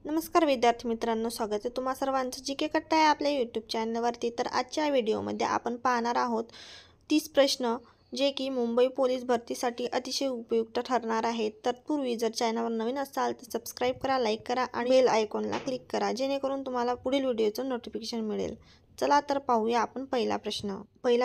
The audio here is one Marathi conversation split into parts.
नमस्कार विद्यार्थी मित्रांनो, स्वागत आहे तुम्हा सर्वांचं जीके कट्टा आहे आपल्या यूट्यूब चॅनलवरती। तर आजच्या व्हिडिओमध्ये आपण पाहणार आहोत 30 प्रश्न जे की मुंबई पोलीस भरतीसाठी अतिशय उपयुक्त ठरणार आहेत। तत्पूर्वी जर चॅनलवर नवीन असाल तर सबस्क्राईब करा, लाईक करा आणि बेल आयकॉनला क्लिक करा, जेणेकरून तुम्हाला पुढील व्हिडिओचं नोटिफिकेशन मिळेल। चला तर पाहूया आपण पहिला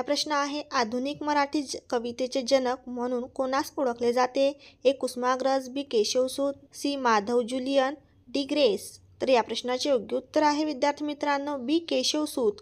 प्रश्न आहे, आधुनिक मराठी कवितेचे जनक म्हणून कोणास ओळखले जाते? A Kusumagraj, B Keshavsut, C Madhav Julian, D Grace. तर या प्रश्नाचे योग्य उत्तर आहे विद्यार्थी मित्रांनो बी केशवसूत।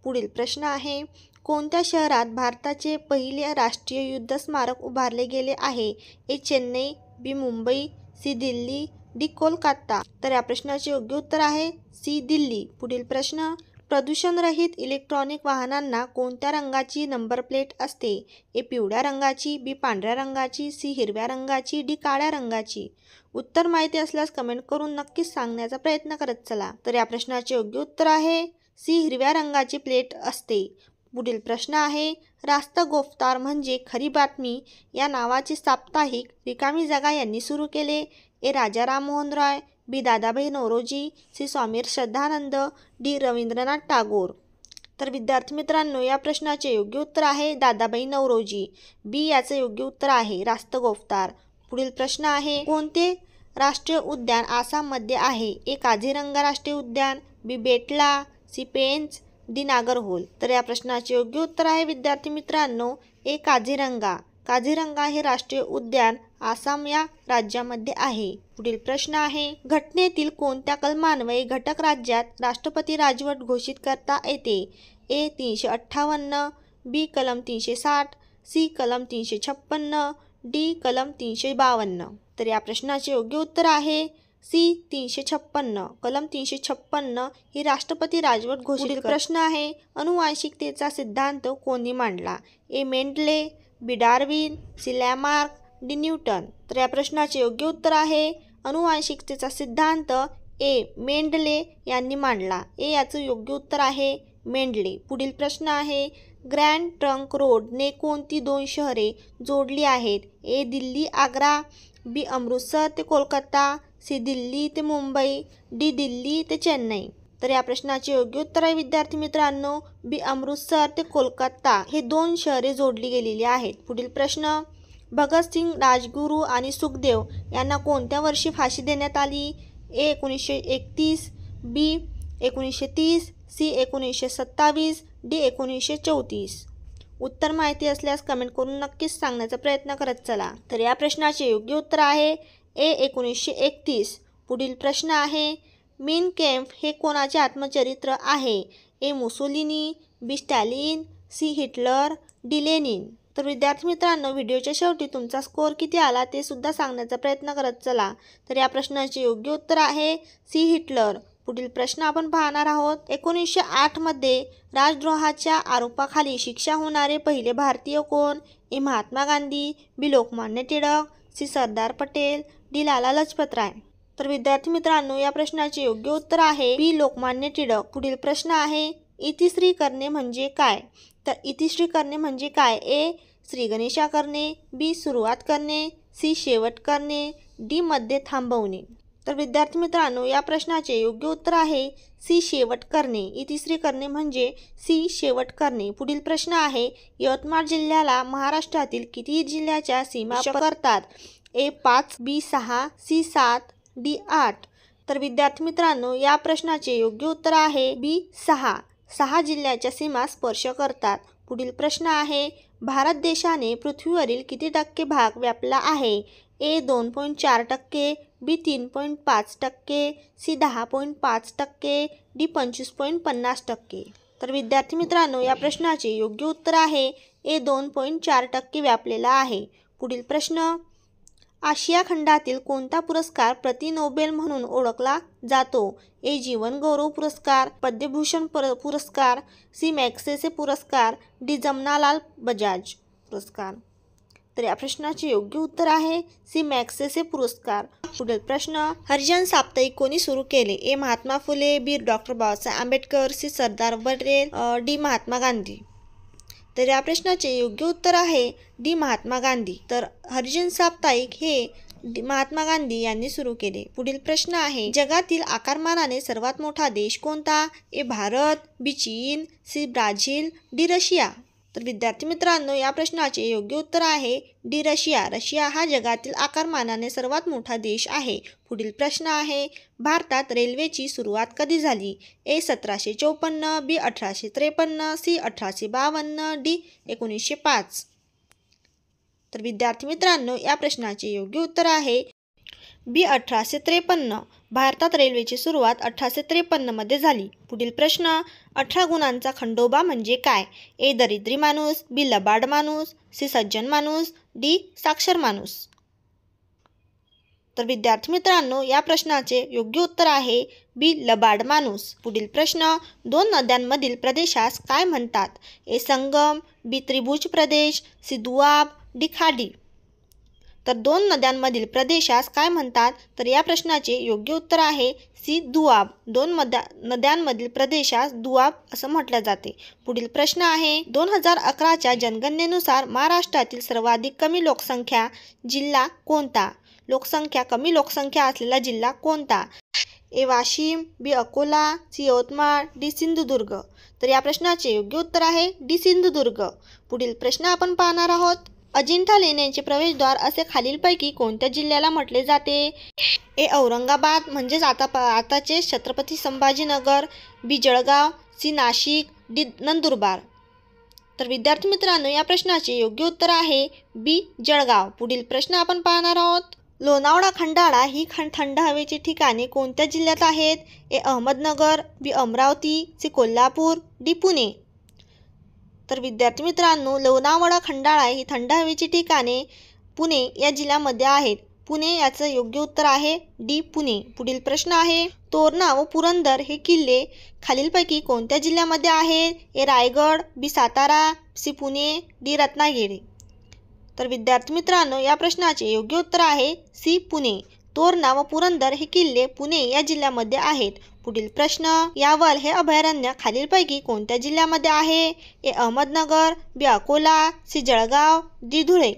पुढील प्रश्न आहे, कोणत्या शहरात भारताचे पहिले राष्ट्रीय युद्ध स्मारक उभारले गेले आहे? ए चेन्नई, बी मुंबई, सी दिल्ली, डी कोलकाता। तर या प्रश्नाचे योग्य उत्तर आहे सी दिल्ली। पुढील प्रश्न, प्रदूषण रहित इलेक्ट्रॉनिक वाहनांना कोणत्या रंगाची नंबर प्लेट असते? ए पिवळ्या रंगाची, बी पांढऱ्या रंगाची, सी हिरव्या रंगाची, डी काळ्या रंगाची। उत्तर माहिती असल्यास कमेंट करून नक्कीच सांगण्याचा प्रयत्न करत चला। तर या प्रश्नाचे योग्य उत्तर आहे सी हिरव्या रंगाची प्लेट असते। पुढील प्रश्न आहे, रास्त गोफ्तार म्हणजे खरी बातमी या नावाचे साप्ताहिक रिकामी जागा यांनी सुरू केले? ए राजा राममोहन रॉय, बी दादाभाई नौरोजी, सी स्वामी श्रद्धानंद, डी रवींद्रनाथ टागोर। तर विद्यार्थी मित्रांनो या प्रश्नाचे योग्य उत्तर आहे दादाभाई नौरोजी। बी याचे योग्य उत्तर आहे रास्त गोफ्तार। पुढील प्रश्न आहे, कोणते राष्ट्रीय उद्यान आसाममध्ये आहे? ए काझीरंगा राष्ट्रीय उद्यान, बी बेटला, सी पेंच, डी नागरहोल। तर या प्रश्नाचे योग्य उत्तर आहे विद्यार्थी मित्रांनो ए काझीरंगा। काझीरंगा हे राष्ट्रीय उद्यान आसाम या राज्यामध्ये आहे। पुढील प्रश्न आहे, घटनेतील कोणत्या कलमान्वये घटक राज्यात राष्ट्रपती राजवट घोषित करता येते? ए 358, बी कलम 360, सी कलम 356, डी कलम 352। तर या प्रश्नाचे योग्य उत्तर आहे सी 356। कलम 356 ही राष्ट्रपती राजवट घोषित प्रश्न आहे, अनुवांशिकतेचा सिद्धांत कोणी मांडला? ए मेंडले, बी डार्विन, सी लॅमार्क, डी न्यूटन। तर या प्रश्नाचे योग्य उत्तर आहे अनुवांशिकतेचा सिद्धांत ए मेंडले यांनी मांडला। ए याचं योग्य उत्तर आहे मेंडले। पुढील प्रश्न आहे, ग्रँड ट्रंक रोडने कोणती दोन शहरे जोडली आहेत? ए दिल्ली आग्रा, बी अमृतसर ते कोलकाता, सी दिल्ली ते मुंबई, डी दिल्ली ते चेन्नई। तर या प्रश्नाचे योग्य उत्तर आहे विद्यार्थी मित्रांनो बी अमृतसर ते कोलकाता हे दोन शहरे जोडली गेलेली आहेत। पुढील प्रश्न, भगतसिंग, राजगुरू आणि सुखदेव यांना कोणत्या वर्षी फाशी देण्यात आली? ए 1931, बी 1930, सी 1927, डी 1934। उत्तर माहिती असल्यास कमेंट करून नक्कीच सांगण्याचा प्रयत्न करत चला। तर या प्रश्नाचे योग्य उत्तर आहे ए 1931। पुढील प्रश्न आहे, मीन कॅम्प हे कोणाचे आत्मचरित्र आहे? A Mussolini, B Stalin, C Hitler, D Lenin. तर विद्यार्थी मित्रांनो व्हिडिओच्या शेवटी तुमचा स्कोअर किती आला ते सुद्धा सांगण्याचा प्रयत्न करत चला। तर या प्रश्नाचे योग्य उत्तर आहे सी हिटलर। पुढील प्रश्न आपण पाहणार आहोत, 1908 मध्ये राजद्रोहाच्या आरोपाखाली शिक्षा होणारे पहिले भारतीय कोण? ए महात्मा गांधी, बी लोकमान्य टिळक, सी सरदार पटेल, डी लाला लजपत राय। तर विद्यार्थी मित्रांनो या प्रश्नाचे योग्य उत्तर आहे बी लोकमान्य टिळक। पुढील प्रश्न आहे, इतिश्री करणे म्हणजे काय? तर इतिश्री करणे म्हणजे काय? ए श्रीगणेशा करणे, बी सुरुवात करणे, सी शेवट करणे, डी मध्ये थांबवणे। तर विद्यार्थी मित्रांनो या प्रश्नाचे योग्य उत्तर आहे सी शेवट करणे। इतिश्री करणे म्हणजे सी शेवट करणे। पुढील प्रश्न आहे, यवतमाळ जिल्ह्याला महाराष्ट्रातील किती जिल्ह्याच्या सीमा करतात? ए 5, बी 6, सी 7, डी 8। तर विद्यार्थी मित्रांनो या प्रश्नाचे योग्य उत्तर आहे बी 6। 6 जिल्ह्याच्या सीमा स्पर्श करतात। पुढील प्रश्न आहे, भारत देशाने पृथ्वीवरील किती टक्के भाग व्यापला आहे? ए 2.4%, बी 3.5%, सी 10.5%, डी 25.50%। तर विद्यार्थी मित्रांनो या प्रश्नाचे योग्य उत्तर आहे ए 2.4% व्यापलेला आहे। पुढील प्रश्न, आशिया खंडातील कोणता पुरस्कार प्रति नोबेल म्हणून ओळखला जातो? ए जीवन गौरव पुरस्कार, पद्मभूषण पुरस्कार, सी मॅग्सेसे पुरस्कार, डी जमनालाल बजाज पुरस्कार। तर या प्रश्नाचे योग्य उत्तर आहे सी मॅग्सेसे पुरस्कार। पुढील प्रश्न, हरिजन साप्ताहिक कोणी सुरू केले? ए महात्मा फुले, बी doctor Babasaheb Ambedkar, C Sardar Patel, D Mahatma Gandhi. तर या प्रश्नाचे योग्य उत्तर आहे डी महात्मा गांधी। तर हरिजन साप्ताहिक हे महात्मा गांधी यांनी सुरू केले? पुढील प्रश्न आहे, जगातील आकारमानाने सर्वात मोठा देश कोणता? ए भारत, बी चीन, सी ब्राझील, डी रशिया. तर विद्यार्थी मित्रांनो, या प्रश्नाचे योग्य उत्तर आहे डी रशिया. रशिया हा जगातील आकारमानाने सर्वात मोठा देश आहे. पुढील प्रश्न आहे, भारतात रेल्वेची सुरुवात कधी झाली? ए 1754, बी 1853, सी 1852, डी 1905. तर विद्यार्थी मित्रांनो, या प्रश्नाचे योग्य उत्तर आहे बी 1853. भारतात रेल्वेची सुरुवात 1853 मध्ये झाली. पुढील प्रश्न, 18 गुणांचा खंडोबा म्हणजे काय? ए दरिद्री माणूस, बी लबाड माणूस, सी सज्जन माणूस, डी साक्षर माणूस. तर विद्यार्थी मित्रांनो, या प्रश्नाचे योग्य उत्तर आहे बी लबाड माणूस. पुढील प्रश्न, दोन नद्यांमधील प्रदेशास काय म्हणतात? ए संगम, बी त्रिभुज प्रदेश, सी दुआब, डी खाडी. तर दोन नद्यांमधील प्रदेशास काय म्हणतात? तर या प्रश्नाचे योग्य उत्तर आहे सी दुआब. दोन नद्यांमधील प्रदेशास दुआब असं म्हटलं जाते. पुढील प्रश्न आहे, 2011च्या जनगणनेनुसार महाराष्ट्रातील सर्वाधिक कमी लोकसंख्या जिल्हा कोणता? कमी लोकसंख्या असलेला जिल्हा कोणता? ए वाशिम, बी अकोला, सी यवतमाळ, डी सिंधुदुर्ग. तर या प्रश्नाचे योग्य उत्तर आहे डी सिंधुदुर्ग. पुढील प्रश्न आपण पाहणार आहोत, अजिंठा लेण्यांचे प्रवेशद्वार असे खालीलपैकी कोणत्या जिल्ह्याला म्हटले जाते? ए औरंगाबाद म्हणजेच आताचे छत्रपती संभाजीनगर, बी जळगाव, सी नाशिक, डी नंदुरबार. तर विद्यार्थी मित्रांनो, या प्रश्नाचे योग्य उत्तर आहे बी जळगाव. पुढील प्रश्न आपण पाहणार आहोत, लोणावळा खंडाळा ही थंड हवेची ठिकाणे कोणत्या जिल्ह्यात आहेत? ए अहमदनगर, बी अमरावती, सी कोल्हापूर, डी पुणे. तर विद्यार्थी मित्रांनो, लोणावळा खंडाळा ही थंड हवेची ठिकाणे पुणे या जिल्ह्यामध्ये आहेत. पुणे याचं योग्य उत्तर आहे डी पुणे. पुढील प्रश्न आहे, तोरणा व पुरंदर हे किल्ले खालीलपैकी कोणत्या जिल्ह्यामध्ये आहेत? ए रायगड, बी सातारा, सी पुणे, डी रत्नागिरी. तर विद्यार्थी मित्रांनो, या प्रश्नाचे योग्य उत्तर आहे सी पुणे. तोरणा व पुरंदर हे किल्ले पुणे या जिल्ह्यामध्ये आहेत. पुढील प्रश्न, यावल हे अभयारण्य खालीलपैकी कोणत्या जिल्ह्यामध्ये आहे? ए अहमदनगर, बी अकोला, सी जळगाव, डी धुळे.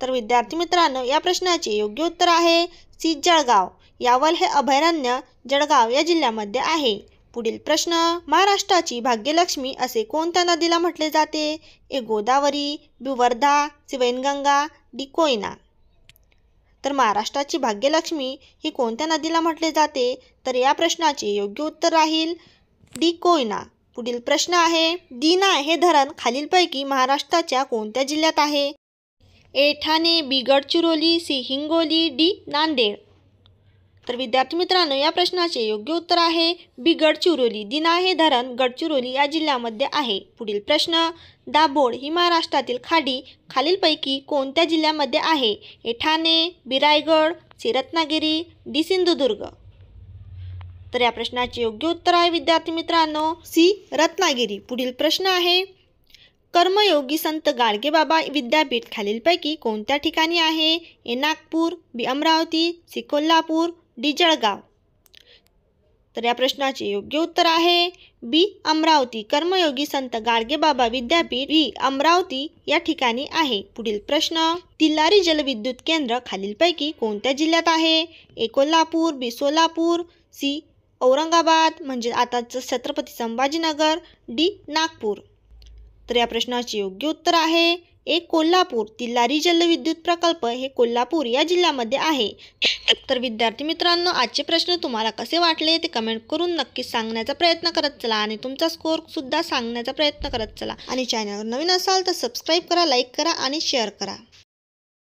तर विद्यार्थी मित्रांनो, या प्रश्नाचे योग्य उत्तर आहे सी जळगाव. यावल हे अभयारण्य जळगाव या जिल्ह्यामध्ये आहे. पुढील प्रश्न, महाराष्ट्राची भाग्यलक्ष्मी असे कोणत्या नदीला म्हटले जाते? ए गोदावरी, बी वर्धा, सी वैनगंगा, डी कोयना. तर महाराष्ट्राची भाग्यलक्ष्मी ही कोणत्या नदीला म्हटले जाते? तर या प्रश्नाचे योग्य उत्तर राहील डी कोयना. पुढील प्रश्न आहे, दीना हे धरण खालीलपैकी महाराष्ट्राच्या कोणत्या जिल्ह्यात आहे? ए ठाणे, बी गडचिरोली, सी हिंगोली, डी नांदेड. तर विद्यार्थी मित्रांनो, या प्रश्नाचे योग्य उत्तर आहे बी गडचिरोली. दीना हे धरण गडचिरोली या जिल्ह्यामध्ये आहे. पुढील प्रश्न, दाभोळ ही महाराष्ट्रातील खाडी खालीलपैकी कोणत्या जिल्ह्यामध्ये आहे? ए ठाणे, बी रायगड, सी रत्नागिरी, डी सिंधुदुर्ग. तर या प्रश्नाचे योग्य उत्तर आहे विद्यार्थी मित्रांनो सी रत्नागिरी. पुढील प्रश्न आहे, कर्मयोगी संत गाडगेबाबा विद्यापीठ खालीलपैकी कोणत्या ठिकाणी आहे? ए नागपूर, बी अमरावती, सी कोल्हापूर, डी जळगाव. तर या प्रश्नाचे योग्य उत्तर आहे बी अमरावती. कर्मयोगी संत गाडगेबाबा विद्यापीठ ही अमरावती या ठिकाणी आहे. पुढील प्रश्न, तिल्लारी जलविद्युत केंद्र खालीलपैकी कोणत्या जिल्ह्यात आहे? ए कोल्हापूर, बी सोलापूर, सी औरंगाबाद म्हणजे आताचं छत्रपती संभाजीनगर, डी नागपूर. तर या प्रश्नाचे योग्य उत्तर आहे ए कोल्हापूर. तिल्लारी जलविद्युत प्रकल्प हे कोल्हापूर या जिल्ह्यामध्ये आहे. तर विद्यार्थी मित्रांनो, आजचे प्रश्न तुम्हाला कसे वाटले ते कमेंट करून नक्कीच सांगण्याचा प्रयत्न करत चला आणि तुमचा स्कोर सुद्धा सांगण्याचा प्रयत्न करत चला. आणि चॅनलवर नवीन असाल तर सबस्क्राईब करा, लाईक करा आणि शेअर करा.